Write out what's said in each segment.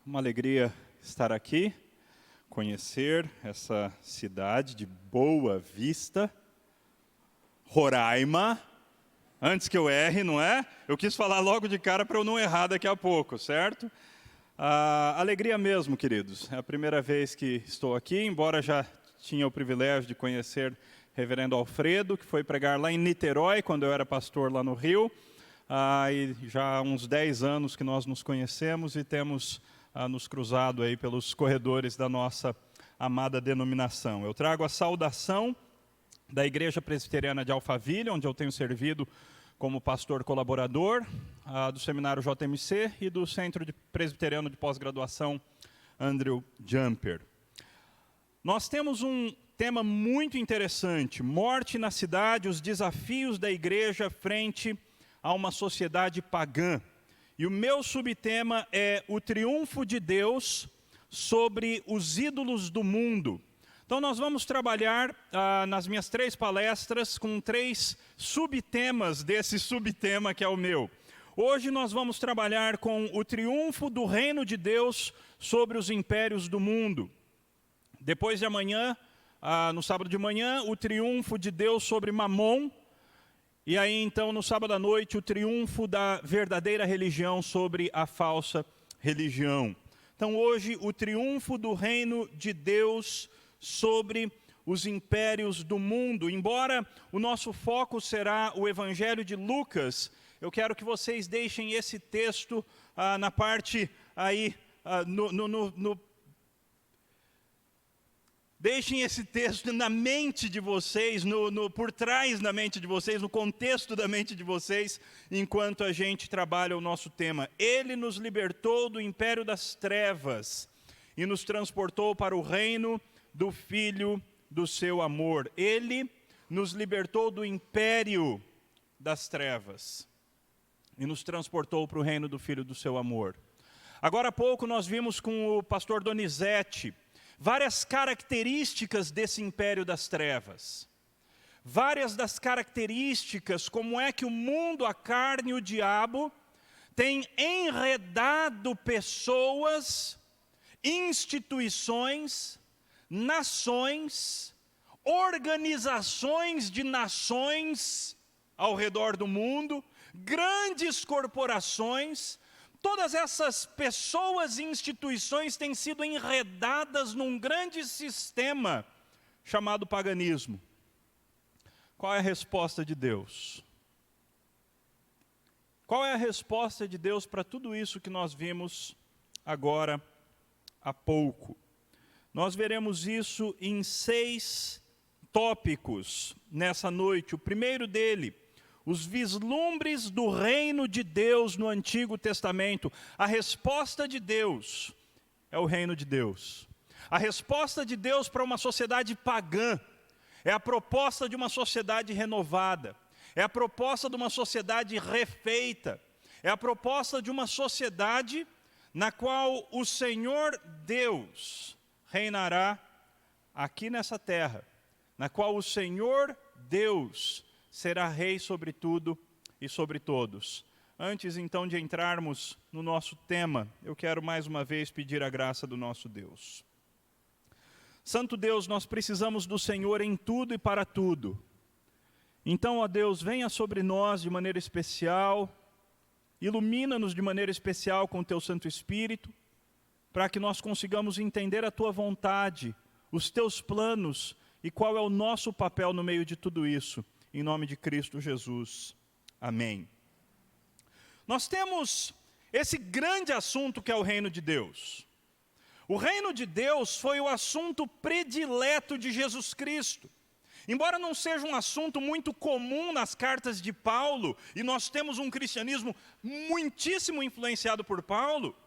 Uma alegria estar aqui, conhecer essa cidade de Boa Vista, Roraima. Antes que eu erre, não é? Eu quis falar logo de cara para eu não errar daqui a pouco, certo? Alegria mesmo, queridos. É a primeira vez que estou aqui, embora já tinha o privilégio de conhecer reverendo Alfredo, que foi pregar lá em Niterói, quando eu era pastor lá no Rio. E já há uns 10 anos que nós nos conhecemos e temos nos cruzado aí pelos corredores da nossa amada denominação. Eu trago a saudação da Igreja Presbiteriana de Alphaville, onde eu tenho servido como pastor colaborador, do Seminário JMC e do Centro Presbiteriano de Pós-Graduação Andrew Jumper. Nós temos um tema muito interessante: morte na cidade, os desafios da igreja frente a uma sociedade pagã. E o meu subtema é o triunfo de Deus sobre os ídolos do mundo. Então nós vamos trabalhar nas minhas 3 palestras com 3 subtemas desse subtema que é o meu. Hoje nós vamos trabalhar com o triunfo do reino de Deus sobre os impérios do mundo. Depois de amanhã, no sábado de manhã, o triunfo de Deus sobre Mamon. E aí então no sábado à noite o triunfo da verdadeira religião sobre a falsa religião. Então hoje o triunfo do reino de Deus sobre os impérios do mundo. Embora o nosso foco será o Evangelho de Lucas, eu quero que vocês deixem esse texto na parte aí, deixem esse texto na mente de vocês, por trás da mente de vocês, no contexto da mente de vocês, enquanto a gente trabalha o nosso tema. Ele nos libertou do império das trevas e nos transportou para o reino do Filho do seu amor. Ele nos libertou do império das trevas e nos transportou para o reino do Filho do seu amor. Agora há pouco nós vimos com o pastor Donizete várias características desse império das trevas. Várias das características, como é que o mundo, a carne e o diabo têm enredado pessoas, instituições, nações, organizações de nações ao redor do mundo, grandes corporações. Todas essas pessoas e instituições têm sido enredadas num grande sistema chamado paganismo. Qual é a resposta de Deus? Qual é a resposta de Deus para tudo isso que nós vimos agora há pouco? Nós veremos isso em 6 tópicos nessa noite. O primeiro dele: os vislumbres do reino de Deus no Antigo Testamento. A resposta de Deus é o reino de Deus. A resposta de Deus para uma sociedade pagã é a proposta de uma sociedade renovada. É a proposta de uma sociedade refeita. É a proposta de uma sociedade na qual o Senhor Deus reinará aqui nessa terra. Na qual o Senhor Deus será rei sobre tudo e sobre todos. Antes então de entrarmos no nosso tema, eu quero mais uma vez pedir a graça do nosso Deus. Santo Deus, nós precisamos do Senhor em tudo e para tudo. Então, ó Deus, venha sobre nós de maneira especial, ilumina-nos de maneira especial com o Teu Santo Espírito, para que nós consigamos entender a Tua vontade, os Teus planos e qual é o nosso papel no meio de tudo isso. Em nome de Cristo Jesus. Amém. Nós temos esse grande assunto que é o reino de Deus. O reino de Deus foi o assunto predileto de Jesus Cristo. Embora não seja um assunto muito comum nas cartas de Paulo, e nós temos um cristianismo muitíssimo influenciado por Paulo,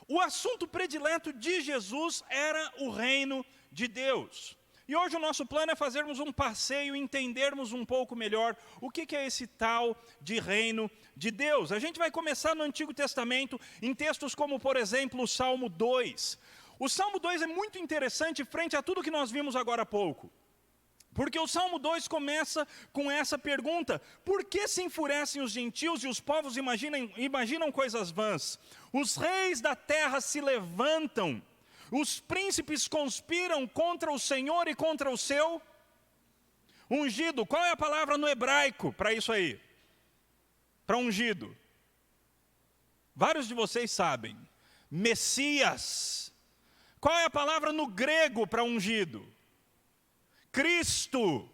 o assunto predileto de Jesus era o reino de Deus. E hoje o nosso plano é fazermos um passeio e entendermos um pouco melhor o que é esse tal de reino de Deus. A gente vai começar no Antigo Testamento, em textos como, por exemplo, o Salmo 2. O Salmo 2 é muito interessante frente a tudo que nós vimos agora há pouco. Porque o Salmo 2 começa com essa pergunta: por que se enfurecem os gentios e os povos imaginam coisas vãs? Os reis da terra se levantam, os príncipes conspiram contra o Senhor e contra o seu ungido. Qual é a palavra no hebraico para isso aí? Para ungido. Vários de vocês sabem. Messias. Qual é a palavra no grego para ungido? Cristo.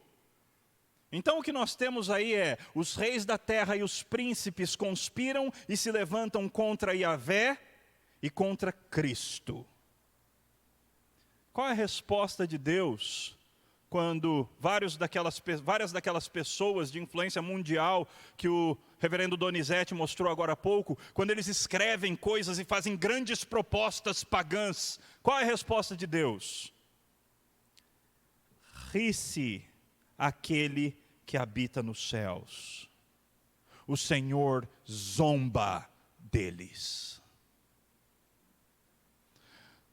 Então o que nós temos aí é: os reis da terra e os príncipes conspiram e se levantam contra Yahvé e contra Cristo. Qual é a resposta de Deus quando várias daquelas pessoas de influência mundial que o reverendo Donizete mostrou agora há pouco, quando eles escrevem coisas e fazem grandes propostas pagãs, qual é a resposta de Deus? Ri-se aquele que habita nos céus, o Senhor zomba deles.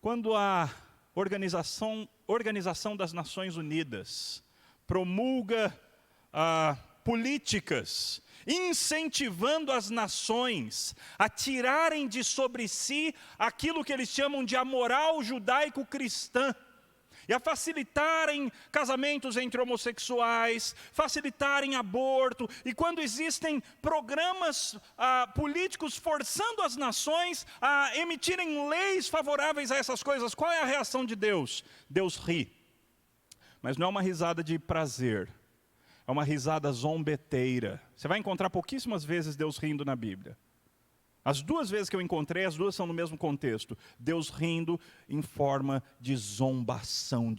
Quando a Organização das Nações Unidas promulga políticas incentivando as nações a tirarem de sobre si aquilo que eles chamam de a moral judaico-cristã, e a facilitarem casamentos entre homossexuais, facilitarem aborto, e quando existem programas políticos forçando as nações a emitirem leis favoráveis a essas coisas, qual é a reação de Deus? Deus ri, mas não é uma risada de prazer, é uma risada zombeteira. Você vai encontrar pouquíssimas vezes Deus rindo na Bíblia. As duas vezes que eu encontrei, as duas são no mesmo contexto. Deus rindo em forma de zombação,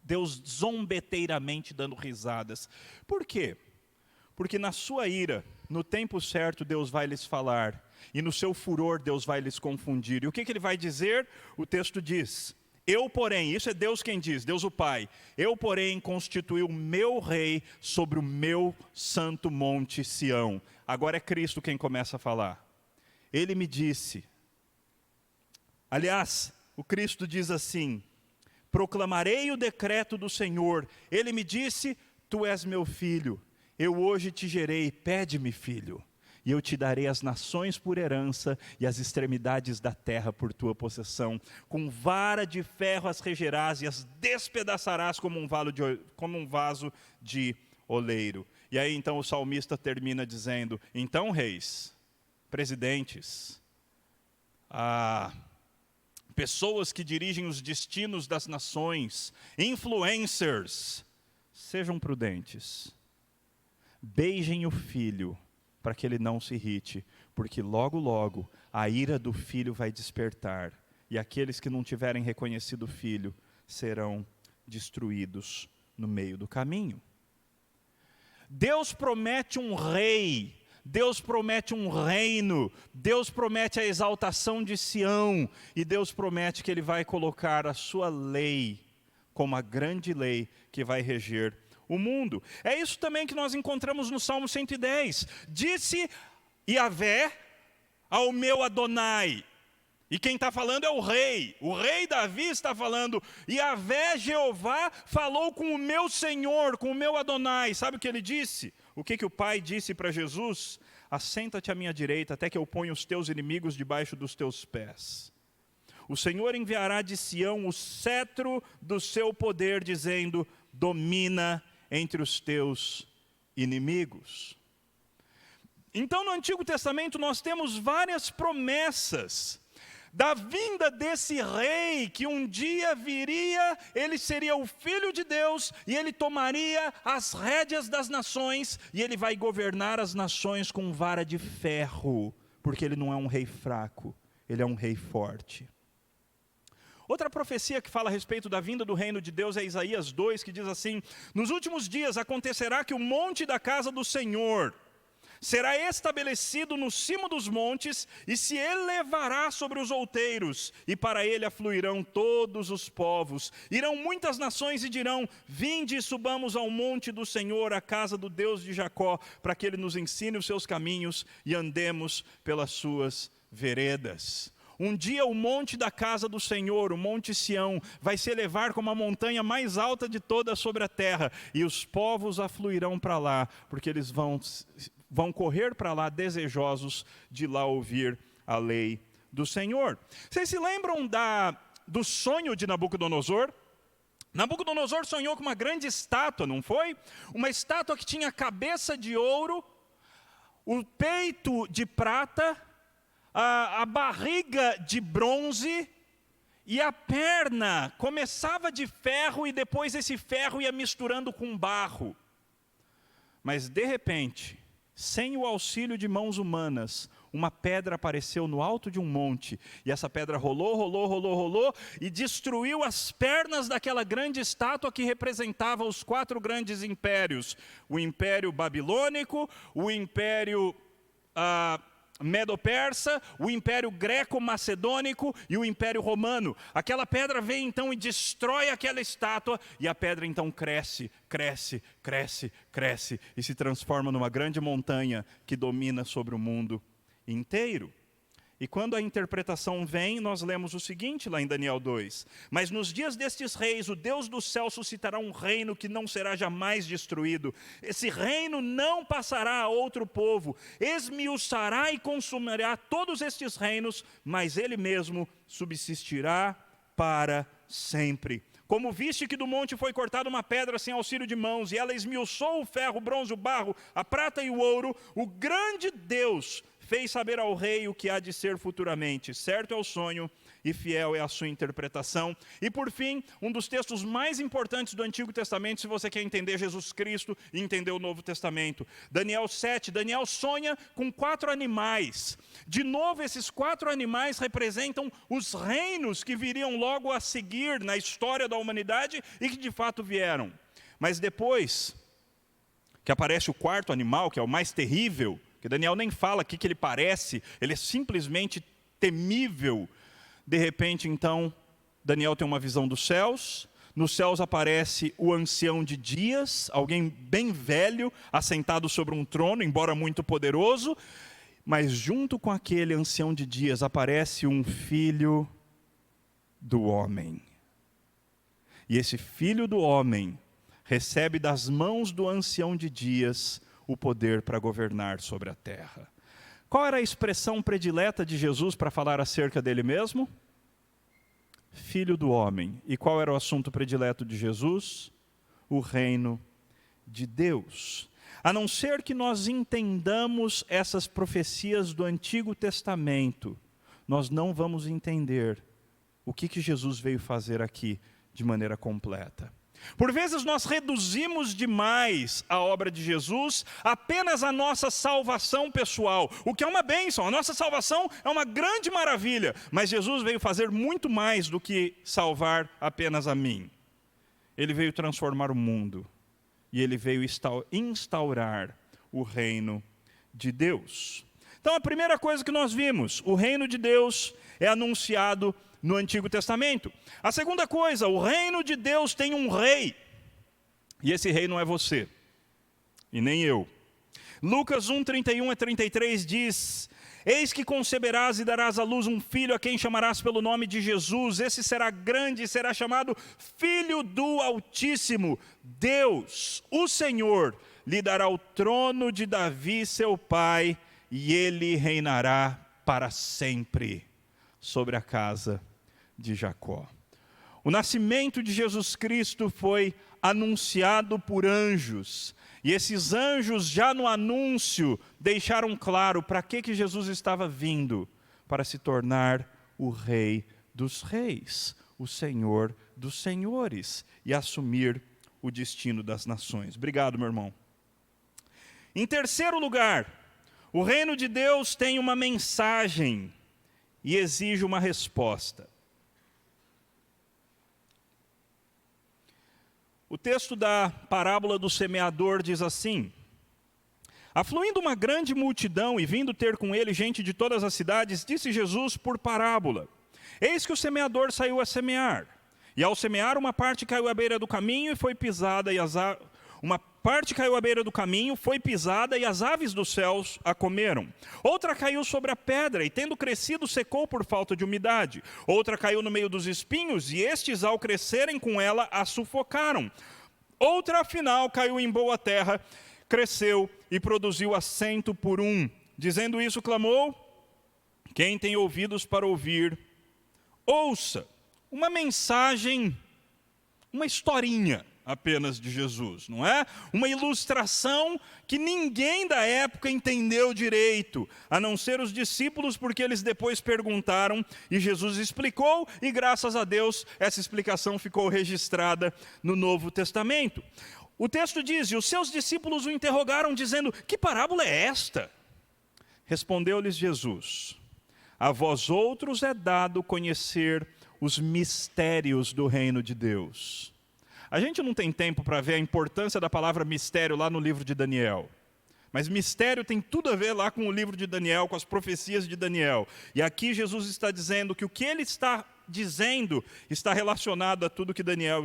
Deus zombeteiramente dando risadas. Por quê? Porque na sua ira, no tempo certo, Deus vai lhes falar, e no seu furor, Deus vai lhes confundir. E o que ele vai dizer? O texto diz: eu, porém, isso é Deus quem diz, Deus o Pai, eu, porém, constituí o meu rei sobre o meu santo monte Sião. Agora é Cristo quem começa a falar. Ele me disse, aliás, o Cristo diz assim: proclamarei o decreto do Senhor. Ele me disse: tu és meu filho, eu hoje te gerei, pede-me, filho, e eu te darei as nações por herança e as extremidades da terra por tua possessão. Com vara de ferro as regerás e as despedaçarás como um vaso de oleiro. E aí então o salmista termina dizendo: então, reis, presidentes, pessoas que dirigem os destinos das nações, influencers, sejam prudentes, beijem o filho, para que ele não se irrite, porque logo, logo, a ira do filho vai despertar, e aqueles que não tiverem reconhecido o filho, serão destruídos no meio do caminho. Deus promete um rei, Deus promete um reino, Deus promete a exaltação de Sião, e Deus promete que Ele vai colocar a sua lei como a grande lei que vai reger o mundo. É isso também que nós encontramos no Salmo 110. Disse Yahvé ao meu Adonai. E quem está falando é o rei Davi está falando: Yahvé, Jeová, falou com o meu Senhor, com o meu Adonai. Sabe o que ele disse? O que o Pai disse para Jesus? Assenta-te à minha direita, até que eu ponha os teus inimigos debaixo dos teus pés. O Senhor enviará de Sião o cetro do seu poder, dizendo: domina entre os teus inimigos. Então no Antigo Testamento nós temos várias promessas da vinda desse rei, que um dia viria, ele seria o Filho de Deus, e ele tomaria as rédeas das nações, e ele vai governar as nações com vara de ferro, porque ele não é um rei fraco, ele é um rei forte. Outra profecia que fala a respeito da vinda do reino de Deus é Isaías 2, que diz assim: nos últimos dias acontecerá que o monte da casa do Senhor será estabelecido no cimo dos montes, e se elevará sobre os outeiros, e para ele afluirão todos os povos. Irão muitas nações e dirão: vinde e subamos ao monte do Senhor, à casa do Deus de Jacó, para que ele nos ensine os seus caminhos e andemos pelas suas veredas. Um dia o monte da casa do Senhor, o monte Sião, vai se elevar como a montanha mais alta de toda sobre a terra, e os povos afluirão para lá, porque eles vão correr para lá desejosos de lá ouvir a lei do Senhor. Vocês se lembram do sonho de Nabucodonosor? Nabucodonosor sonhou com uma grande estátua, não foi? Uma estátua que tinha a cabeça de ouro, o peito de prata, a barriga de bronze, e a perna começava de ferro e depois esse ferro ia misturando com barro. Mas de repente, sem o auxílio de mãos humanas, uma pedra apareceu no alto de um monte, e essa pedra rolou, e destruiu as pernas daquela grande estátua que representava os 4 grandes impérios: o Império Babilônico, o Império Medo-Persa, o Império Greco-Macedônico e o Império Romano. Aquela pedra vem então e destrói aquela estátua, e a pedra então cresce, e se transforma numa grande montanha que domina sobre o mundo inteiro. E quando a interpretação vem, nós lemos o seguinte lá em Daniel 2: mas nos dias destes reis, o Deus do céu suscitará um reino que não será jamais destruído. Esse reino não passará a outro povo, esmiuçará e consumirá todos estes reinos, mas ele mesmo subsistirá para sempre. Como viste que do monte foi cortada uma pedra sem auxílio de mãos, e ela esmiuçou o ferro, o bronze, o barro, a prata e o ouro, o grande Deus fez saber ao rei o que há de ser futuramente. Certo é o sonho e fiel é a sua interpretação. E por fim, um dos textos mais importantes do Antigo Testamento, se você quer entender Jesus Cristo e entender o Novo Testamento. Daniel 7, Daniel sonha com 4 animais. De novo, esses 4 animais representam os reinos que viriam logo a seguir na história da humanidade e que de fato vieram. Mas depois que aparece o 4º animal, que é o mais terrível, que Daniel nem fala o que ele parece, ele é simplesmente temível. De repente, então, Daniel tem uma visão dos céus. Nos céus aparece o ancião de dias, alguém bem velho, assentado sobre um trono, embora muito poderoso. Mas junto com aquele ancião de dias aparece um filho do homem. E esse filho do homem recebe das mãos do ancião de dias o poder para governar sobre a terra. Qual era a expressão predileta de Jesus para falar acerca dele mesmo? Filho do homem. E qual era o assunto predileto de Jesus? O reino de Deus. A não ser que nós entendamos essas profecias do Antigo Testamento, nós não vamos entender o que Jesus veio fazer aqui de maneira completa. Por vezes nós reduzimos demais a obra de Jesus apenas à nossa salvação pessoal, o que é uma bênção. A nossa salvação é uma grande maravilha, mas Jesus veio fazer muito mais do que salvar apenas a mim. Ele veio transformar o mundo e ele veio instaurar o reino de Deus. Então a primeira coisa que nós vimos, o reino de Deus é anunciado no Antigo Testamento. A segunda coisa, o reino de Deus tem um rei. E esse rei não é você, e nem eu. Lucas 1, 31 a 33 diz: eis que conceberás e darás à luz um filho, a quem chamarás pelo nome de Jesus. Esse será grande e será chamado Filho do Altíssimo. Deus, o Senhor, lhe dará o trono de Davi, seu pai, e ele reinará para sempre sobre a casa de Jacó. O nascimento de Jesus Cristo foi anunciado por anjos, e esses anjos já no anúncio deixaram claro para que Jesus estava vindo: para se tornar o Rei dos Reis, o Senhor dos Senhores, e assumir o destino das nações. Obrigado, meu irmão. Em terceiro lugar, o reino de Deus tem uma mensagem e exige uma resposta. O texto da parábola do semeador diz assim: afluindo uma grande multidão e vindo ter com ele gente de todas as cidades, disse Jesus por parábola: eis que o semeador saiu a semear. E ao semear, uma parte caiu à beira do caminho e foi pisada, e Uma parte caiu à beira do caminho, foi pisada e as aves dos céus a comeram. Outra caiu sobre a pedra e, tendo crescido, secou por falta de umidade. Outra caiu no meio dos espinhos e estes, ao crescerem com ela, a sufocaram. Outra, afinal, caiu em boa terra, cresceu e produziu a 100 por 1. Dizendo isso, clamou: quem tem ouvidos para ouvir, ouça. Uma mensagem, uma historinha apenas de Jesus, não é? Uma ilustração que ninguém da época entendeu direito, a não ser os discípulos, porque eles depois perguntaram e Jesus explicou, e graças a Deus essa explicação ficou registrada no Novo Testamento. O texto diz: e os seus discípulos o interrogaram, dizendo: que parábola é esta? Respondeu-lhes Jesus: a vós outros é dado conhecer os mistérios do reino de Deus. A gente não tem tempo para ver a importância da palavra mistério lá no livro de Daniel. Mas mistério tem tudo a ver lá com o livro de Daniel, com as profecias de Daniel. E aqui Jesus está dizendo que o que ele está dizendo está relacionado a tudo que Daniel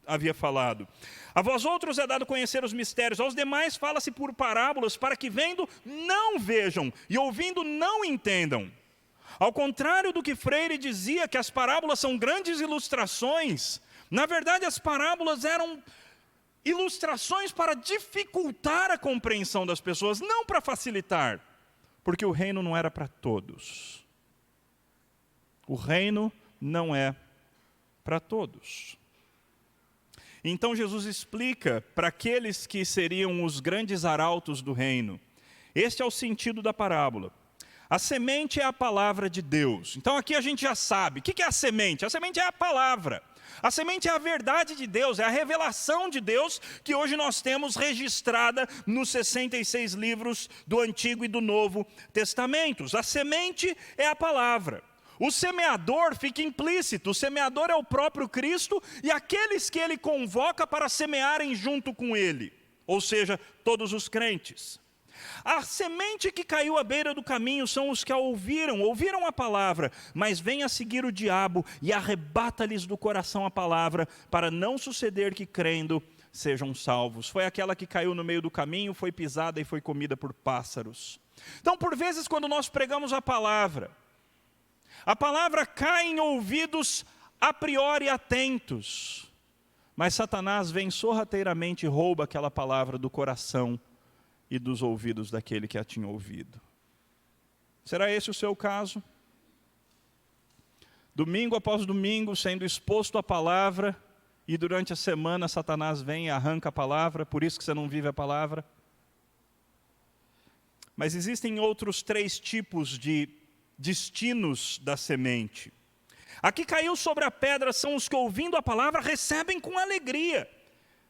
havia falado. A vós outros é dado conhecer os mistérios, aos demais fala-se por parábolas, para que vendo não vejam e ouvindo não entendam. Ao contrário do que Freire dizia, que as parábolas são grandes ilustrações, na verdade as parábolas eram ilustrações para dificultar a compreensão das pessoas, não para facilitar, porque o reino não era para todos. O reino não é para todos. Então Jesus explica para aqueles que seriam os grandes arautos do reino. Este é o sentido da parábola. A semente é a palavra de Deus. Então aqui a gente já sabe. O que é a semente? A semente é a palavra. A semente é a verdade de Deus, é a revelação de Deus que hoje nós temos registrada nos 66 livros do Antigo e do Novo Testamentos. A semente é a palavra. O semeador fica implícito, o semeador é o próprio Cristo e aqueles que ele convoca para semearem junto com ele, ou seja, todos os crentes. A semente que caiu à beira do caminho são os que a ouviram a palavra, mas vem a seguir o diabo e arrebata-lhes do coração a palavra, para não suceder que crendo sejam salvos. Foi aquela que caiu no meio do caminho, foi pisada e foi comida por pássaros. Então, por vezes, quando nós pregamos a palavra cai em ouvidos a priori atentos, mas Satanás vem sorrateiramente e rouba aquela palavra do coração e dos ouvidos daquele que a tinha ouvido. Será esse o seu caso? Domingo após domingo, sendo exposto à palavra, e durante a semana Satanás vem e arranca a palavra, por isso que você não vive a palavra? Mas existem outros 3 tipos de destinos da semente. A que caiu sobre a pedra são os que, ouvindo a palavra, recebem com alegria,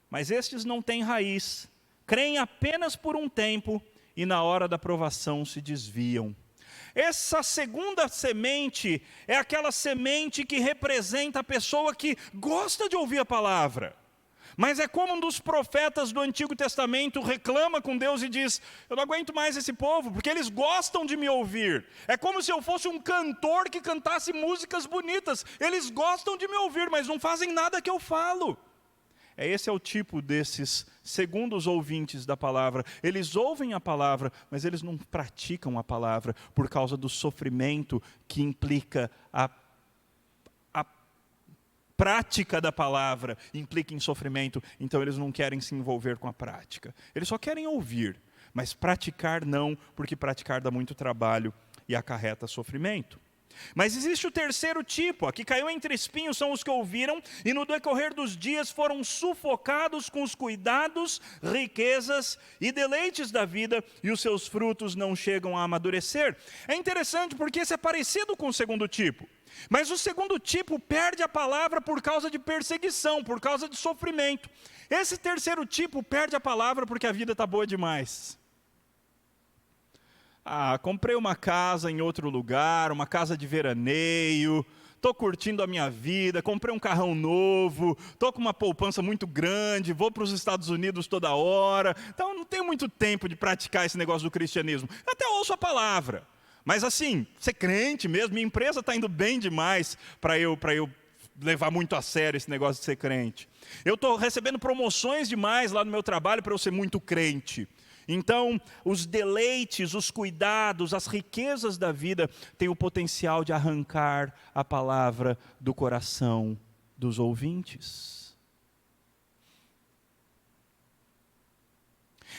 mas estes não têm raiz, creem apenas por um tempo e na hora da provação se desviam. Essa segunda semente é aquela semente que representa a pessoa que gosta de ouvir a palavra, mas é como um dos profetas do Antigo Testamento reclama com Deus e diz: eu não aguento mais esse povo, porque eles gostam de me ouvir. É como se eu fosse um cantor que cantasse músicas bonitas. Eles gostam de me ouvir, mas não fazem nada que eu falo. Esse é o tipo desses segundos ouvintes da palavra. Eles ouvem a palavra, mas eles não praticam a palavra, por causa do sofrimento que implica a prática da palavra, implica em sofrimento, então eles não querem se envolver com a prática. Eles só querem ouvir, mas praticar não, porque praticar dá muito trabalho e acarreta sofrimento. Mas existe o terceiro tipo, a que caiu entre espinhos são os que ouviram e no decorrer dos dias foram sufocados com os cuidados, riquezas e deleites da vida e os seus frutos não chegam a amadurecer. É interessante porque esse é parecido com o segundo tipo, mas o segundo tipo perde a palavra por causa de perseguição, por causa de sofrimento. Esse terceiro tipo perde a palavra porque a vida está boa demais. Comprei uma casa em outro lugar, uma casa de veraneio, estou curtindo a minha vida, comprei um carrão novo, estou com uma poupança muito grande, vou para os Estados Unidos toda hora, então não tenho muito tempo de praticar esse negócio do cristianismo. Eu até ouço a palavra, mas assim, ser crente mesmo, minha empresa está indo bem demais para eu levar muito a sério esse negócio de ser crente. Eu estou recebendo promoções demais lá no meu trabalho para eu ser muito crente. Então, os deleites, os cuidados, as riquezas da vida têm o potencial de arrancar a palavra do coração dos ouvintes.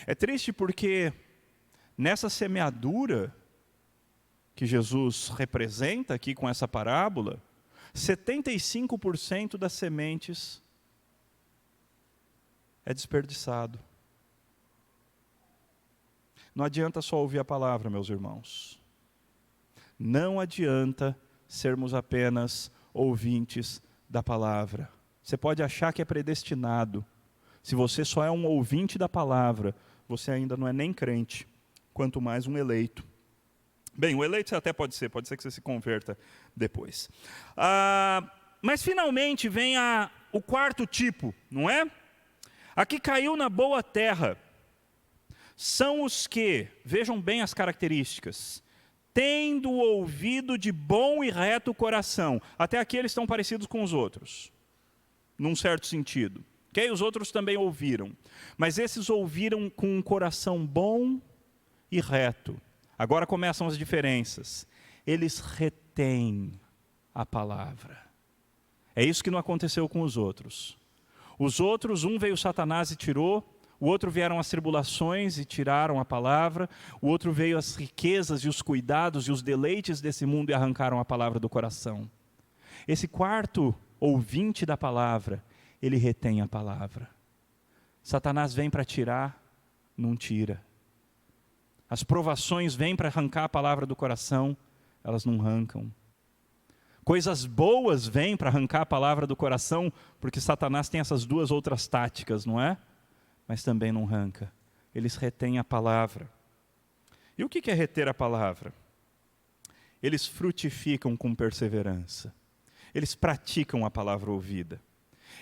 É triste porque nessa semeadura que Jesus representa aqui com essa parábola, 75% das sementes é desperdiçado. Não adianta só ouvir a palavra, meus irmãos. Não adianta sermos apenas ouvintes da palavra. Você pode achar que é predestinado. Se você só é um ouvinte da palavra, você ainda não é nem crente, quanto mais um eleito. Bem, o eleito você até pode ser que você se converta depois. Mas finalmente vem o quarto tipo, não é? A que caiu na boa terra. São os que, vejam bem as características, tendo ouvido de bom e reto coração. Até aqui eles estão parecidos com os outros, num certo sentido. Okay? Os outros também ouviram, mas esses ouviram com um coração bom e reto. Agora começam as diferenças. Eles retêm a palavra. É isso que não aconteceu com os outros. Os outros, um veio Satanás e tirou, o outro vieram as tribulações e tiraram a palavra, o outro veio as riquezas e os cuidados e os deleites desse mundo e arrancaram a palavra do coração. Esse quarto ouvinte da palavra, ele retém a palavra. Satanás vem para tirar, não tira. As provações vêm para arrancar a palavra do coração, elas não arrancam. Coisas boas vêm para arrancar a palavra do coração, porque Satanás tem essas duas outras táticas, não é? Mas também não arranca. Eles retêm a palavra. E o que é reter a palavra? Eles frutificam com perseverança. Eles praticam a palavra ouvida.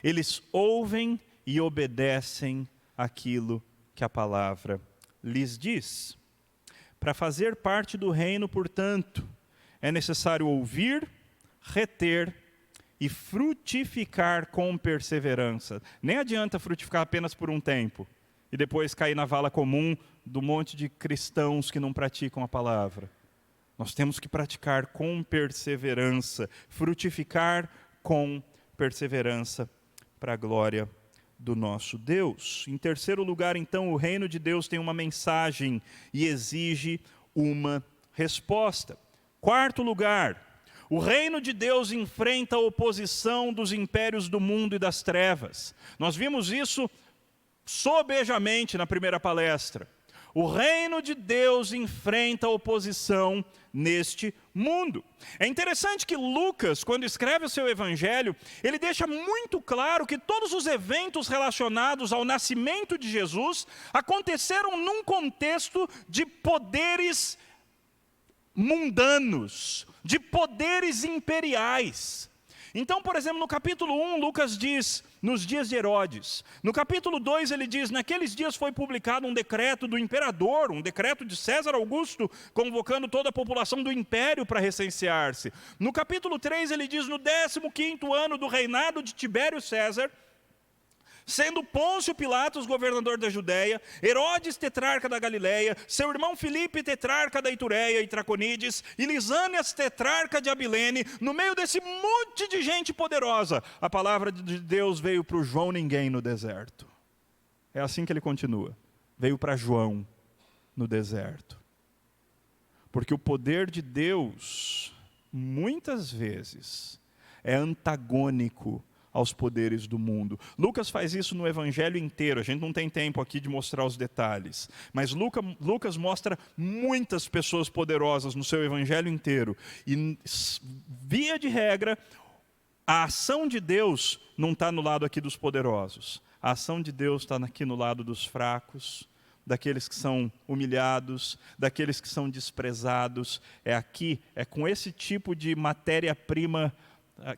Eles ouvem e obedecem aquilo que a palavra lhes diz. Para fazer parte do reino, portanto, é necessário ouvir, reter e frutificar com perseverança. Nem adianta frutificar apenas por um tempo e depois cair na vala comum do monte de cristãos que não praticam a palavra. Nós temos que praticar com perseverança, frutificar com perseverança para a glória do nosso Deus. Em terceiro lugar, então, o reino de Deus tem uma mensagem e exige uma resposta. Quarto lugar, o reino de Deus enfrenta a oposição dos impérios do mundo e das trevas. Nós vimos isso sobejamente na primeira palestra. O reino de Deus enfrenta a oposição neste mundo. É interessante que Lucas, quando escreve o seu evangelho, ele deixa muito claro que todos os eventos relacionados ao nascimento de Jesus aconteceram num contexto de poderes mundanos, de poderes imperiais. Então, por exemplo, no capítulo 1, Lucas diz, nos dias de Herodes. No capítulo 2, ele diz, naqueles dias foi publicado um decreto do imperador, um decreto de César Augusto, convocando toda a população do império para recensear-se. No capítulo 3, ele diz, no 15º ano do reinado de Tibério César, sendo Pôncio Pilatos governador da Judéia, Herodes tetrarca da Galileia, seu irmão Filipe tetrarca da Itureia e Traconides, e Lisânias tetrarca de Abilene, no meio desse monte de gente poderosa, a palavra de Deus veio para o João Ninguém no deserto. É assim que ele continua. Veio para João no deserto. Porque o poder de Deus, muitas vezes, é antagônico aos poderes do mundo. Lucas faz isso no evangelho inteiro, a gente não tem tempo aqui de mostrar os detalhes, mas Lucas mostra muitas pessoas poderosas no seu evangelho inteiro, e via de regra, a ação de Deus não está no lado aqui dos poderosos, a ação de Deus está aqui no lado dos fracos, daqueles que são humilhados, daqueles que são desprezados. É aqui, é com esse tipo de matéria-prima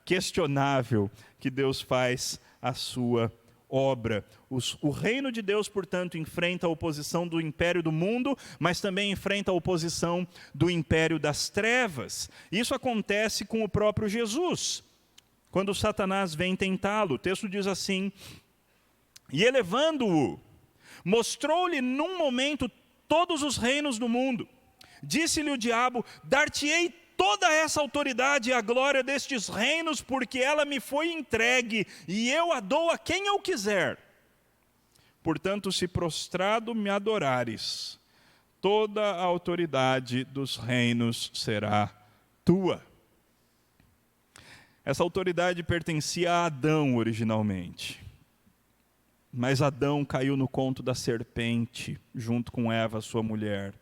questionável que Deus faz a sua obra. O reino de Deus, portanto, enfrenta a oposição do império do mundo, mas também enfrenta a oposição do império das trevas. Isso acontece com o próprio Jesus. quando Satanás vem tentá-lo. O texto diz assim: e elevando-o, mostrou-lhe num momento todos os reinos do mundo. Disse-lhe o diabo: dar-te-ei toda essa autoridade e a glória destes reinos, porque ela me foi entregue, e eu a dou a quem eu quiser. Portanto, se prostrado me adorares, toda a autoridade dos reinos será tua. Essa autoridade pertencia a Adão originalmente. Mas Adão caiu no conto da serpente, junto com Eva, sua mulher.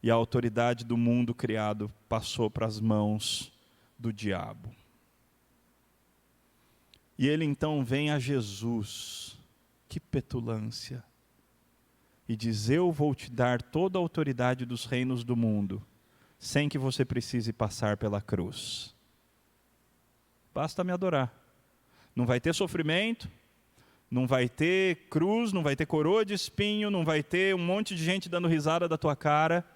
E a autoridade do mundo criado passou para as mãos do diabo. E ele então vem a Jesus, que petulância, e diz: eu vou te dar toda a autoridade dos reinos do mundo, sem que você precise passar pela cruz. Basta me adorar. Não vai ter sofrimento, não vai ter cruz, não vai ter coroa de espinho, não vai ter um monte de gente dando risada da tua cara.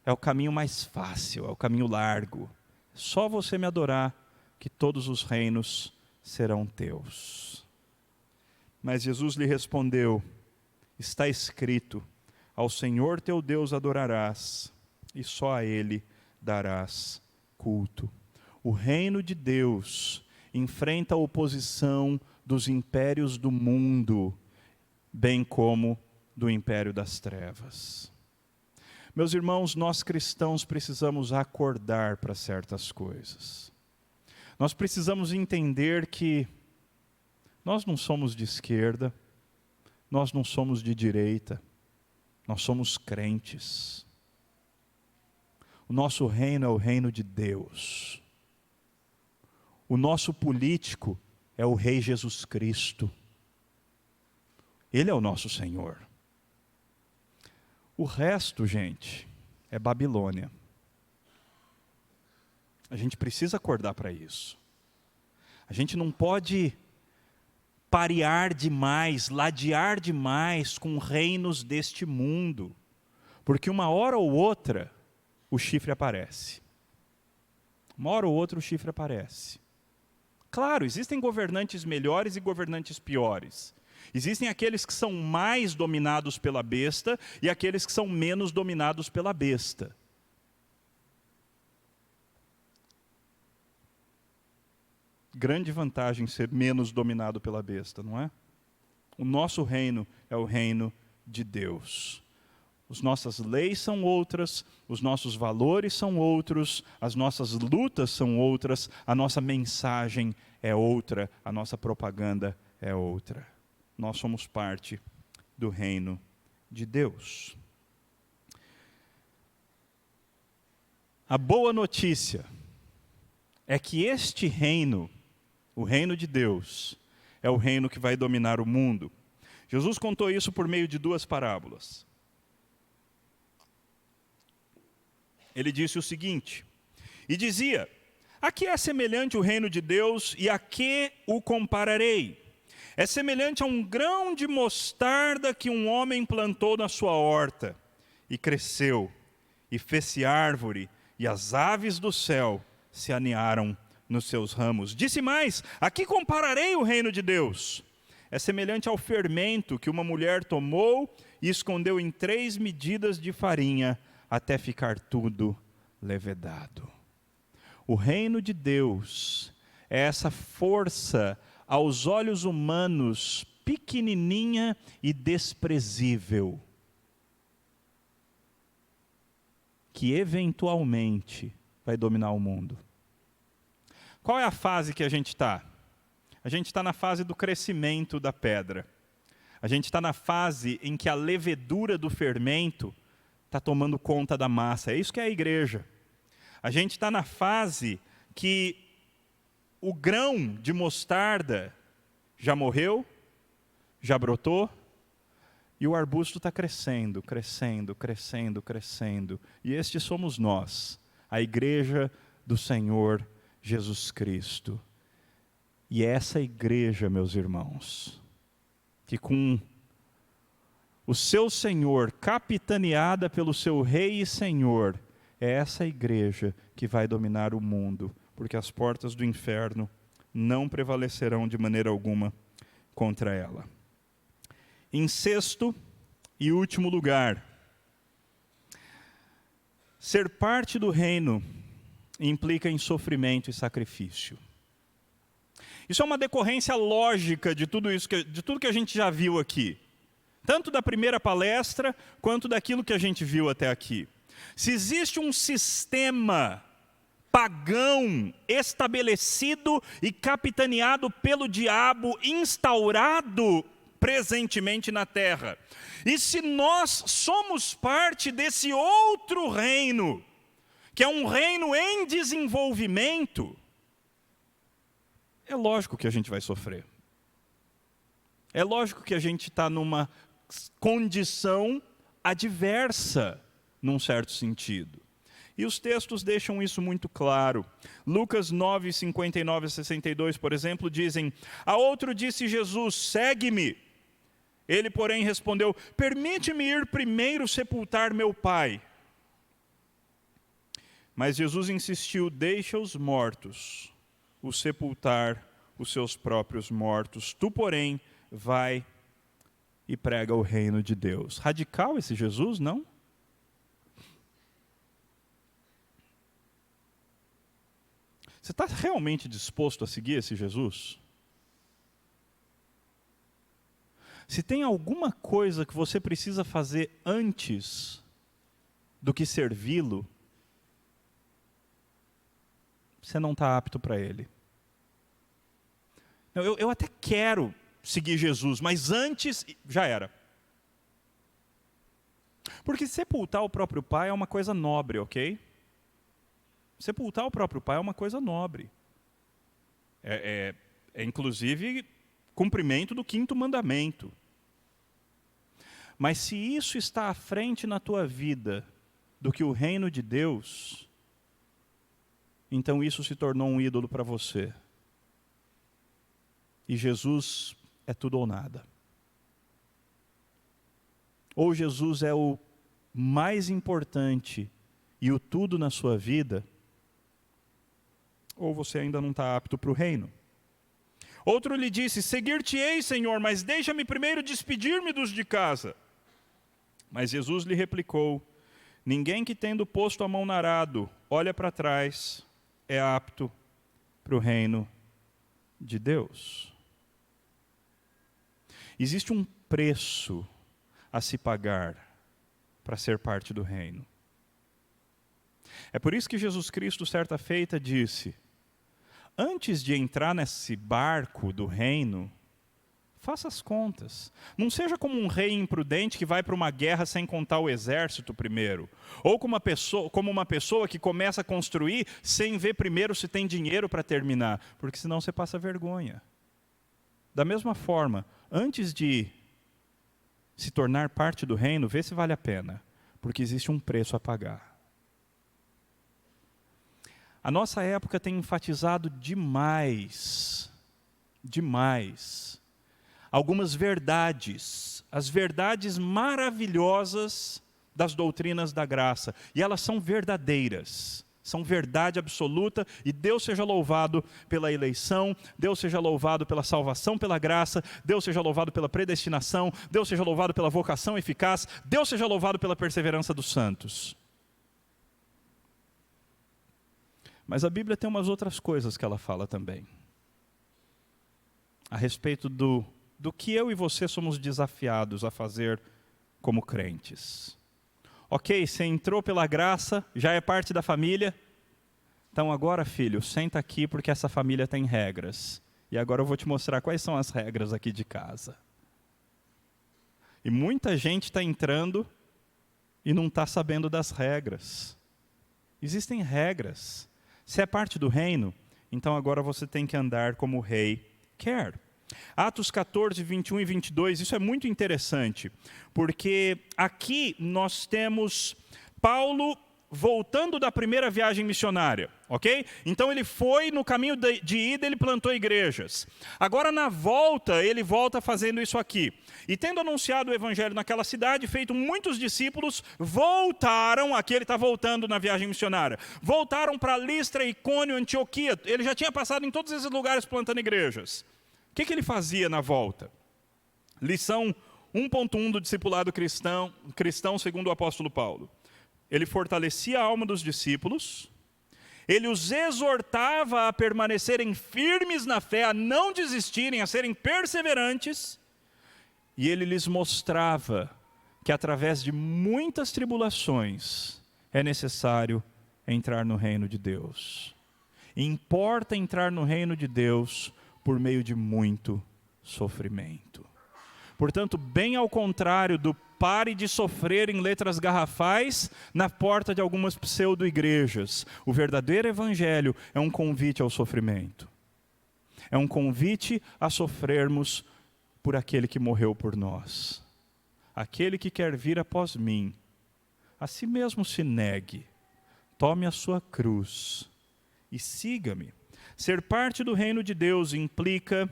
É o caminho mais fácil, é o caminho largo. Só você me adorar, que todos os reinos serão teus. Mas Jesus lhe respondeu: está escrito, ao Senhor teu Deus adorarás, e só a Ele darás culto. O reino de Deus enfrenta a oposição dos impérios do mundo, bem como do império das trevas. Meus irmãos, nós cristãos precisamos acordar para certas coisas. Nós precisamos entender que nós não somos de esquerda, nós não somos de direita, nós somos crentes. O nosso reino é o reino de Deus. O nosso político é o Rei Jesus Cristo. Ele é o nosso Senhor. O resto, gente, é Babilônia. A gente precisa acordar para isso. A gente não pode parear demais, ladear demais com reinos deste mundo, porque uma hora ou outra o chifre aparece. Uma hora ou outra o chifre aparece. Claro, existem governantes melhores e governantes piores. Existem aqueles que são mais dominados pela besta e aqueles que são menos dominados pela besta. Grande vantagem ser menos dominado pela besta, não é? O nosso reino é o reino de Deus. As nossas leis são outras, os nossos valores são outros, as nossas lutas são outras, a nossa mensagem é outra, a nossa propaganda é outra. Nós somos parte do reino de Deus. A boa notícia é que este reino, o reino de Deus, é o reino que vai dominar o mundo. Jesus contou isso por meio de duas parábolas. Ele disse o seguinte: e dizia: a que é semelhante o reino de Deus e a que o compararei? É semelhante a um grão de mostarda que um homem plantou na sua horta, e cresceu, e fez-se árvore, e as aves do céu se aninharam nos seus ramos. Disse mais: a que compararei o reino de Deus? É semelhante ao fermento que uma mulher tomou e escondeu em 3 medidas de farinha, até ficar tudo levedado. O reino de Deus é essa força, aos olhos humanos, pequenininha e desprezível, que eventualmente vai dominar o mundo. Qual é a fase que a gente está? A gente está na fase do crescimento da pedra. A gente está na fase em que a levedura do fermento está tomando conta da massa. É isso que é a igreja. A gente está na fase que o grão de mostarda já morreu, já brotou, e o arbusto está crescendo, crescendo, crescendo, crescendo. E este somos nós, a igreja do Senhor Jesus Cristo. E é essa igreja, meus irmãos, que com o seu Senhor, capitaneada pelo seu Rei e Senhor, é essa igreja que vai dominar o mundo, porque as portas do inferno não prevalecerão de maneira alguma contra ela. Em sexto e último lugar, ser parte do reino implica em sofrimento e sacrifício. Isso é uma decorrência lógica de tudo que a gente já viu aqui. Tanto da primeira palestra, quanto daquilo que a gente viu até aqui. Se existe um sistema pagão, estabelecido e capitaneado pelo diabo, instaurado presentemente na terra, e se nós somos parte desse outro reino, que é um reino em desenvolvimento, é lógico que a gente vai sofrer. É lógico que a gente está numa condição adversa, num certo sentido. E os textos deixam isso muito claro. Lucas 9, 59 a 62, por exemplo, dizem: a outro disse Jesus, segue-me. Ele, porém, respondeu, permite-me ir primeiro sepultar meu pai. Mas Jesus insistiu, deixa os mortos o sepultar os seus próprios mortos. Tu, porém, vai e prega o reino de Deus. Radical esse Jesus, não? Você está realmente disposto a seguir esse Jesus? Se tem alguma coisa que você precisa fazer antes do que servi-lo, você não está apto para ele. Eu até quero seguir Jesus, mas antes já era. Porque sepultar o próprio pai é uma coisa nobre, ok? Sepultar o próprio pai é uma coisa nobre. É inclusive cumprimento do 5º mandamento. Mas se isso está à frente na tua vida do que o reino de Deus, então isso se tornou um ídolo para você. E Jesus é tudo ou nada. Ou Jesus é o mais importante e o tudo na sua vida, ou você ainda não está apto para o reino. Outro lhe disse, seguir-te-ei, Senhor, mas deixa-me primeiro despedir-me dos de casa. Mas Jesus lhe replicou, ninguém que tendo posto a mão no arado, olha para trás, é apto para o reino de Deus. Existe um preço a se pagar para ser parte do reino. É por isso que Jesus Cristo, certa feita, disse, antes de entrar nesse barco do reino, faça as contas. Não seja como um rei imprudente que vai para uma guerra sem contar o exército primeiro. Ou como uma pessoa que começa a construir sem ver primeiro se tem dinheiro para terminar. Porque senão você passa vergonha. Da mesma forma, antes de se tornar parte do reino, vê se vale a pena. Porque existe um preço a pagar. A nossa época tem enfatizado demais, algumas verdades, as verdades maravilhosas das doutrinas da graça. E elas são verdadeiras, são verdade absoluta, e Deus seja louvado pela eleição, Deus seja louvado pela salvação, pela graça, Deus seja louvado pela predestinação, Deus seja louvado pela vocação eficaz, Deus seja louvado pela perseverança dos santos. Mas a Bíblia tem umas outras coisas que ela fala também. A respeito do que eu e você somos desafiados a fazer como crentes. Ok, você entrou pela graça, já é parte da família. Então agora, filho, senta aqui porque essa família tem regras. E agora eu vou te mostrar quais são as regras aqui de casa. E muita gente está entrando e não está sabendo das regras. Existem regras. Se é parte do reino, então agora você tem que andar como o rei quer. Atos 14, 21 e 22, isso é muito interessante, porque aqui nós temos Paulo voltando da primeira viagem missionária, ok? Então ele foi, no caminho de ida ele plantou igrejas. Agora na volta, ele volta fazendo isso aqui. E tendo anunciado o evangelho naquela cidade, feito muitos discípulos, voltaram, aqui ele está voltando na viagem missionária, voltaram para Listra, Icônio, Antioquia. Ele já tinha passado em todos esses lugares plantando igrejas. O que ele fazia na volta? Lição 1.1 do discipulado cristão segundo o apóstolo Paulo. Ele fortalecia a alma dos discípulos, ele os exortava a permanecerem firmes na fé, a não desistirem, a serem perseverantes, e ele lhes mostrava que através de muitas tribulações é necessário entrar no reino de Deus. Importa entrar no reino de Deus por meio de muito sofrimento. Portanto, bem ao contrário do pare de sofrer em letras garrafais na porta de algumas pseudo-igrejas, o verdadeiro evangelho é um convite ao sofrimento. É um convite a sofrermos por aquele que morreu por nós. Aquele que quer vir após mim, a si mesmo se negue, tome a sua cruz e siga-me. Ser parte do reino de Deus implica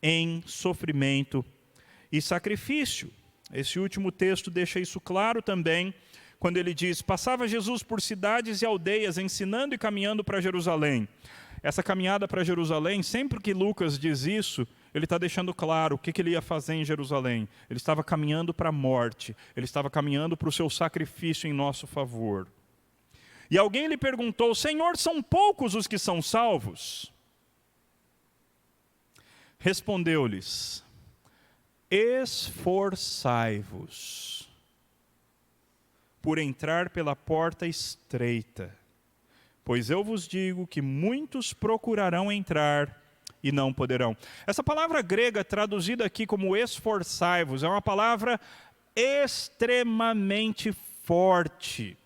em sofrimento e sacrifício. Esse último texto deixa isso claro também, quando ele diz: passava Jesus por cidades e aldeias, ensinando e caminhando para Jerusalém. Essa caminhada para Jerusalém, sempre que Lucas diz isso, ele está deixando claro o que ele ia fazer em Jerusalém. Ele estava caminhando para a morte, ele estava caminhando para o seu sacrifício em nosso favor. E alguém lhe perguntou: Senhor, são poucos os que são salvos? Respondeu-lhes: esforçai-vos por entrar pela porta estreita, pois eu vos digo que muitos procurarão entrar e não poderão. Essa palavra grega traduzida aqui como esforçai-vos é uma palavra extremamente forte.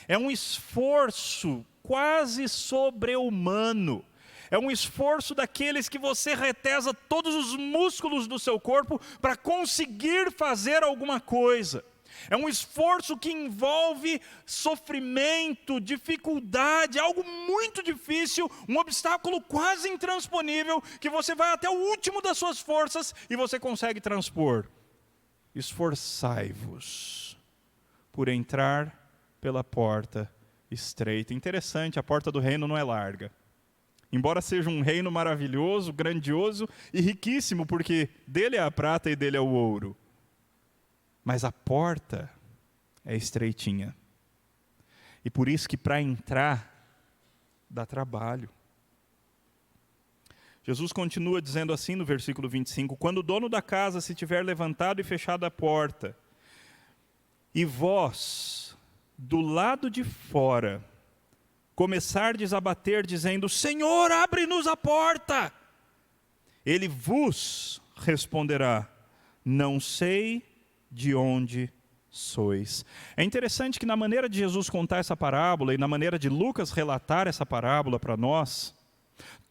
É um esforço quase sobre-humano. É um esforço daqueles que você retesa todos os músculos do seu corpo para conseguir fazer alguma coisa. É um esforço que envolve sofrimento, dificuldade, algo muito difícil, um obstáculo quase intransponível, que você vai até o último das suas forças e você consegue transpor. Esforçai-vos por entrar pela porta estreita. Interessante, a porta do reino não é larga. Embora seja um reino maravilhoso, grandioso e riquíssimo, porque dele é a prata e dele é o ouro. Mas a porta é estreitinha. E por isso que para entrar, dá trabalho. Jesus continua dizendo assim no versículo 25, quando o dono da casa se tiver levantado e fechado a porta, e vós, do lado de fora, começardes a bater dizendo, Senhor, abre-nos a porta. Ele vos responderá, não sei de onde sois. É interessante que na maneira de Jesus contar essa parábola e na maneira de Lucas relatar essa parábola para nós,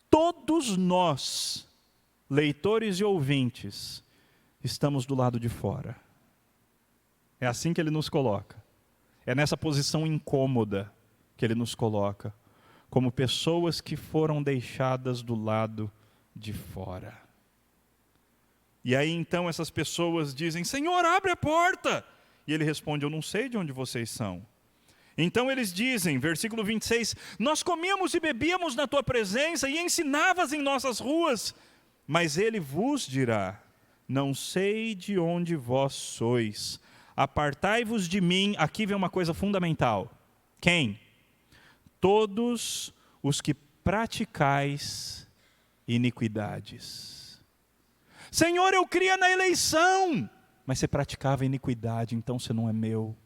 todos nós, leitores e ouvintes, estamos do lado de fora. É assim que ele nos coloca. É nessa posição incômoda que ele nos coloca, como pessoas que foram deixadas do lado de fora. E aí então essas pessoas dizem, Senhor, abre a porta. E ele responde, eu não sei de onde vocês são. Então eles dizem, versículo 26, nós comíamos e bebíamos na tua presença e ensinavas em nossas ruas. Mas ele vos dirá, não sei de onde vós sois. Apartai-vos de mim. Aqui vem uma coisa fundamental. Quem? Todos os que praticais iniquidades. Senhor, eu cria na eleição, mas você praticava iniquidade, então você não é meu.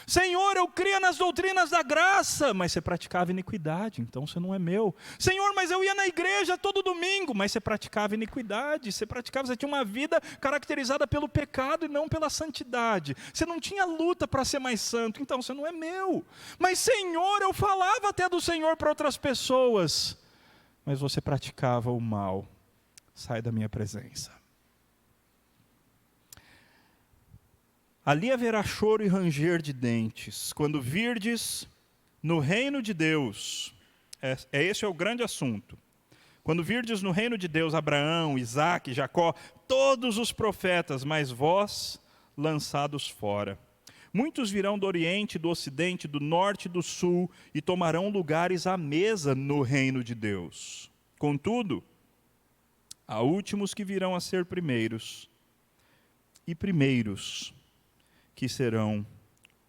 Senhor, eu cria nas doutrinas da graça, mas você praticava iniquidade, então você não é meu. Senhor, mas eu ia na igreja todo domingo, mas você praticava iniquidade, você tinha uma vida caracterizada pelo pecado e não pela santidade. Você não tinha luta para ser mais santo, então você não é meu. Mas Senhor, eu falava até do Senhor para outras pessoas, mas você praticava o mal. Sai da minha presença. Ali haverá choro e ranger de dentes, quando virdes no reino de Deus, esse é o grande assunto. Quando virdes no reino de Deus Abraão, Isaque, Jacó, todos os profetas, mas vós lançados fora. Muitos virão do Oriente, do Ocidente, do Norte e do Sul, e tomarão lugares à mesa no reino de Deus. Contudo, há últimos que virão a ser primeiros, e primeiros que serão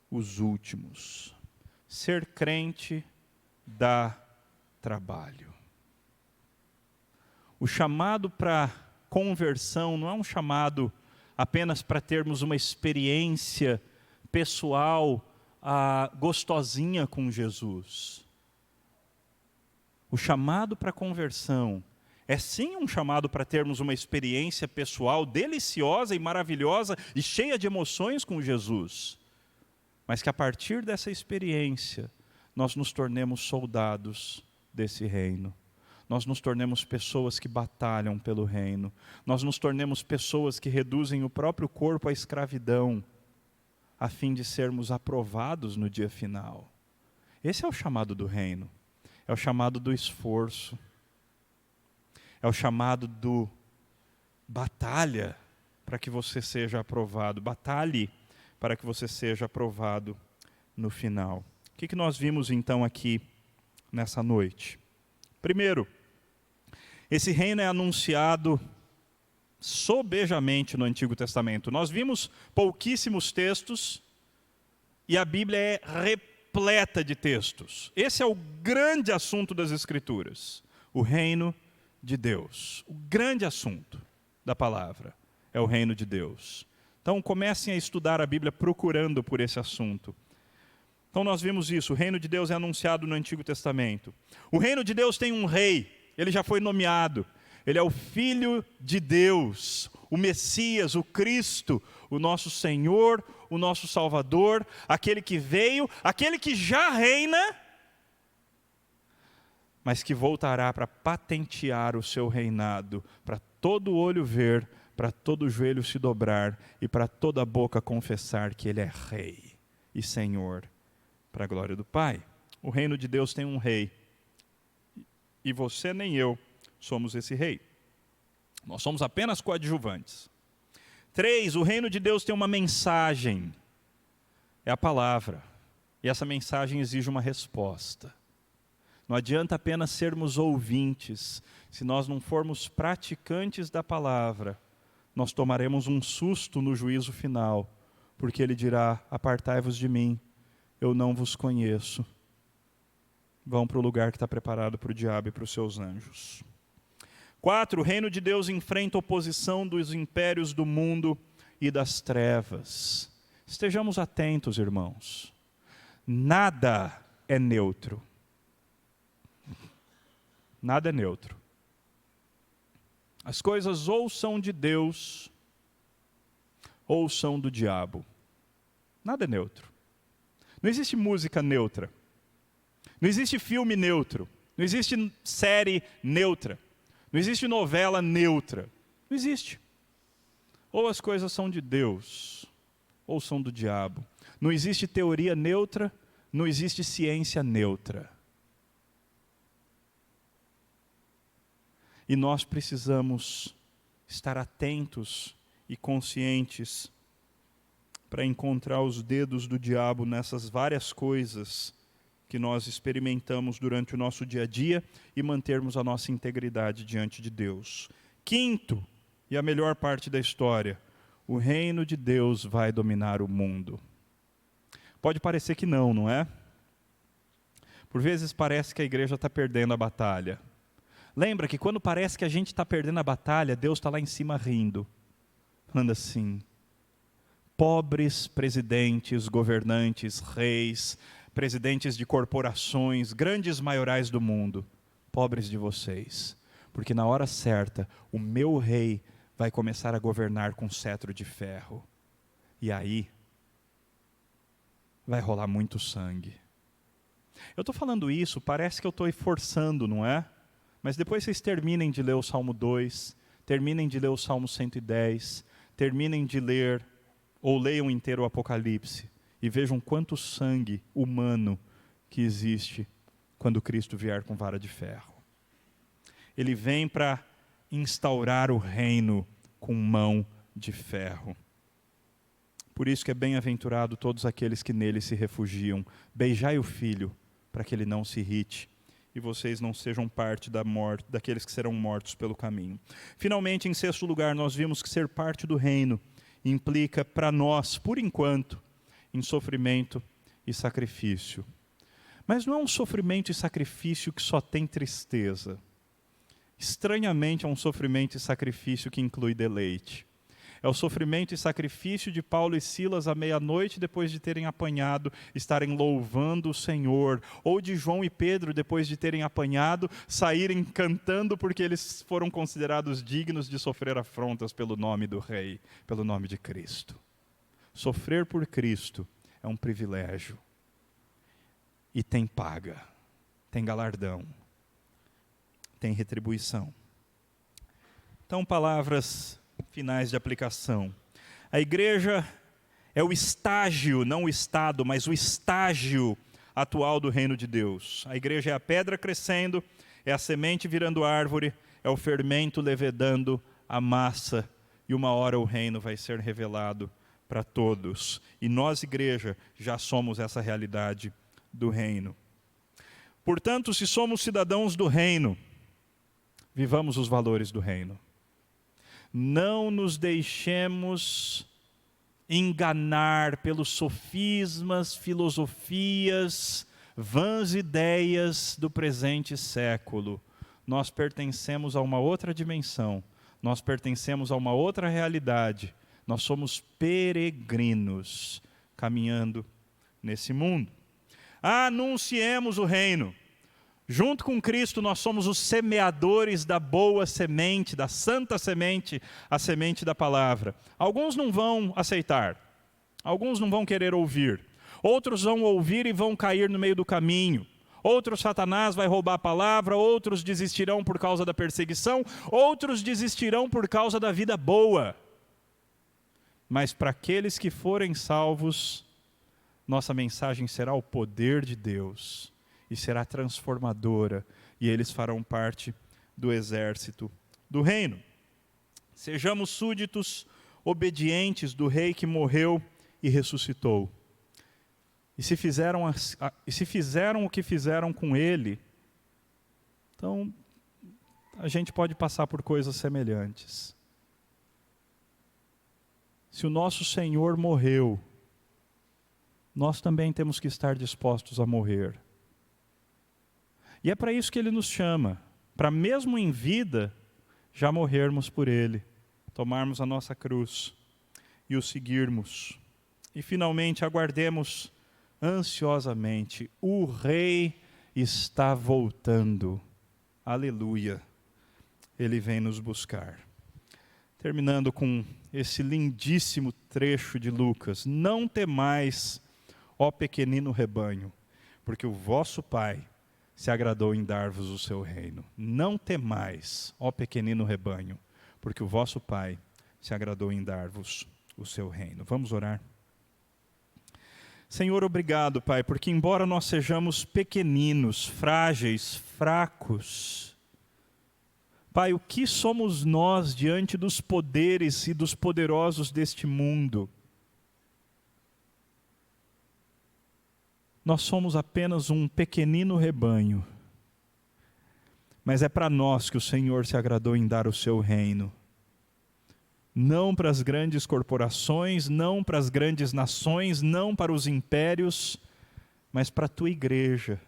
os últimos. Ser crente dá trabalho. O chamado para conversão não é um chamado apenas para termos uma experiência pessoal, gostosinha com Jesus. O chamado para conversão é sim um chamado para termos uma experiência pessoal deliciosa e maravilhosa e cheia de emoções com Jesus. Mas que a partir dessa experiência, nós nos tornemos soldados desse reino. Nós nos tornemos pessoas que batalham pelo reino. Nós nos tornemos pessoas que reduzem o próprio corpo à escravidão, a fim de sermos aprovados no dia final. Esse é o chamado do reino. É o chamado do esforço. É o chamado do batalha para que você seja aprovado. Batalhe para que você seja aprovado no final. O que nós vimos então aqui nessa noite? Primeiro, esse reino é anunciado sobejamente no Antigo Testamento. Nós vimos pouquíssimos textos e a Bíblia é repleta de textos. Esse é o grande assunto das Escrituras, o reino de Deus. O grande assunto da palavra é o reino de Deus. Então comecem a estudar a Bíblia procurando por esse assunto. Então nós vimos isso, o reino de Deus é anunciado no Antigo Testamento. O reino de Deus tem um rei, ele já foi nomeado. Ele é o Filho de Deus, o Messias, o Cristo, o nosso Senhor, o nosso Salvador, aquele que veio, aquele que já reina, mas que voltará para patentear o seu reinado, para todo olho ver, para todo joelho se dobrar e para toda boca confessar que Ele é Rei e Senhor, para a glória do Pai. O reino de Deus tem um rei, e você nem eu somos esse rei. Nós somos apenas coadjuvantes. 3, o reino de Deus tem uma mensagem, é a palavra, e essa mensagem exige uma resposta. Não adianta apenas sermos ouvintes, se nós não formos praticantes da palavra, nós tomaremos um susto no juízo final, porque Ele dirá: apartai-vos de mim, eu não vos conheço. Vão para o lugar que está preparado para o diabo e para os seus anjos. 4, o reino de Deus enfrenta a oposição dos impérios do mundo e das trevas. Estejamos atentos, irmãos. Nada é neutro. Nada é neutro. As coisas ou são de Deus, ou são do diabo. Nada é neutro. Não existe música neutra. Não existe filme neutro. Não existe série neutra. Não existe novela neutra. Não existe. Ou as coisas são de Deus, ou são do diabo. Não existe teoria neutra, não existe ciência neutra. E nós precisamos estar atentos e conscientes para encontrar os dedos do diabo nessas várias coisas que nós experimentamos durante o nosso dia a dia e mantermos a nossa integridade diante de Deus. 5, e a melhor parte da história, o reino de Deus vai dominar o mundo. Pode parecer que não, não é? Por vezes parece que a igreja está perdendo a batalha. Lembra que quando parece que a gente está perdendo a batalha, Deus está lá em cima rindo, falando assim: pobres presidentes, governantes, reis, presidentes de corporações, grandes maiorais do mundo, pobres de vocês, porque na hora certa, o meu rei vai começar a governar com cetro de ferro, e aí vai rolar muito sangue. Eu estou falando isso, parece que eu estou forçando, não é? Mas depois vocês terminem de ler o Salmo 2, terminem de ler o Salmo 110, terminem de ler, ou leiam inteiro o Apocalipse, e vejam quanto sangue humano que existe quando Cristo vier com vara de ferro. Ele vem para instaurar o reino com mão de ferro. Por isso que é bem-aventurado todos aqueles que nele se refugiam. Beijai o Filho, para que ele não se irrite, e vocês não sejam parte da morte, daqueles que serão mortos pelo caminho. Finalmente, em sexto lugar, nós vimos que ser parte do reino implica para nós, por enquanto, em sofrimento e sacrifício. Mas não é um sofrimento e sacrifício que só tem tristeza. Estranhamente, é um sofrimento e sacrifício que inclui deleite. É o sofrimento e sacrifício de Paulo e Silas à meia-noite, depois de terem apanhado, estarem louvando o Senhor. Ou de João e Pedro, depois de terem apanhado, saírem cantando porque eles foram considerados dignos de sofrer afrontas pelo nome do Rei, pelo nome de Cristo. Sofrer por Cristo é um privilégio. E tem paga, tem galardão, tem retribuição. Então, palavras finais de aplicação. A igreja é o estágio, não o estado, mas o estágio atual do reino de Deus. A igreja é a pedra crescendo, é a semente virando árvore, é o fermento levedando a massa, e uma hora o reino vai ser revelado para todos. E nós, igreja, já somos essa realidade do reino. Portanto, se somos cidadãos do reino, vivamos os valores do reino. Não nos deixemos enganar pelos sofismas, filosofias, vãs ideias do presente século. Nós pertencemos a uma outra dimensão, nós pertencemos a uma outra realidade. Nós somos peregrinos caminhando nesse mundo. Anunciemos o reino. Junto com Cristo, nós somos os semeadores da boa semente, da santa semente, a semente da palavra. Alguns não vão aceitar, alguns não vão querer ouvir, outros vão ouvir e vão cair no meio do caminho. Outros, Satanás vai roubar a palavra, outros desistirão por causa da perseguição, outros desistirão por causa da vida boa. Mas para aqueles que forem salvos, nossa mensagem será o poder de Deus. E será transformadora, e eles farão parte do exército do reino. Sejamos súditos obedientes do Rei que morreu e ressuscitou. E se fizeram o que fizeram com ele, então a gente pode passar por coisas semelhantes. Se o nosso Senhor morreu, nós também temos que estar dispostos a morrer. E é para isso que Ele nos chama, para mesmo em vida, já morrermos por Ele, tomarmos a nossa cruz e o seguirmos. E finalmente aguardemos ansiosamente, o Rei está voltando, aleluia, Ele vem nos buscar. Terminando com esse lindíssimo trecho de Lucas: não temais, ó pequenino rebanho, porque o vosso Pai se agradou em dar-vos o seu reino. Não temais, ó pequenino rebanho, porque o vosso Pai se agradou em dar-vos o seu reino. Vamos orar. Senhor, obrigado, Pai, porque embora nós sejamos pequeninos, frágeis, fracos, Pai, o que somos nós diante dos poderes e dos poderosos deste mundo? Nós somos apenas um pequenino rebanho, mas é para nós que o Senhor se agradou em dar o seu reino. Não para as grandes corporações, não para as grandes nações, não para os impérios, mas para a tua igreja,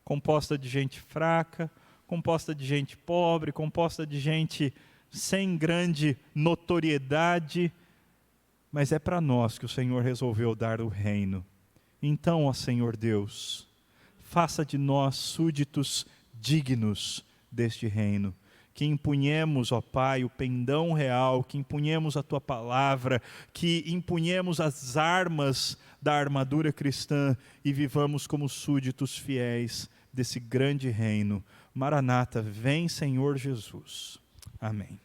composta de gente fraca, composta de gente pobre, composta de gente sem grande notoriedade, mas é para nós que o Senhor resolveu dar o reino. Então, ó Senhor Deus, faça de nós súditos dignos deste reino, que empunhemos, ó Pai, o pendão real, que empunhemos a Tua palavra, que empunhemos as armas da armadura cristã e vivamos como súditos fiéis desse grande reino. Maranata, vem Senhor Jesus. Amém.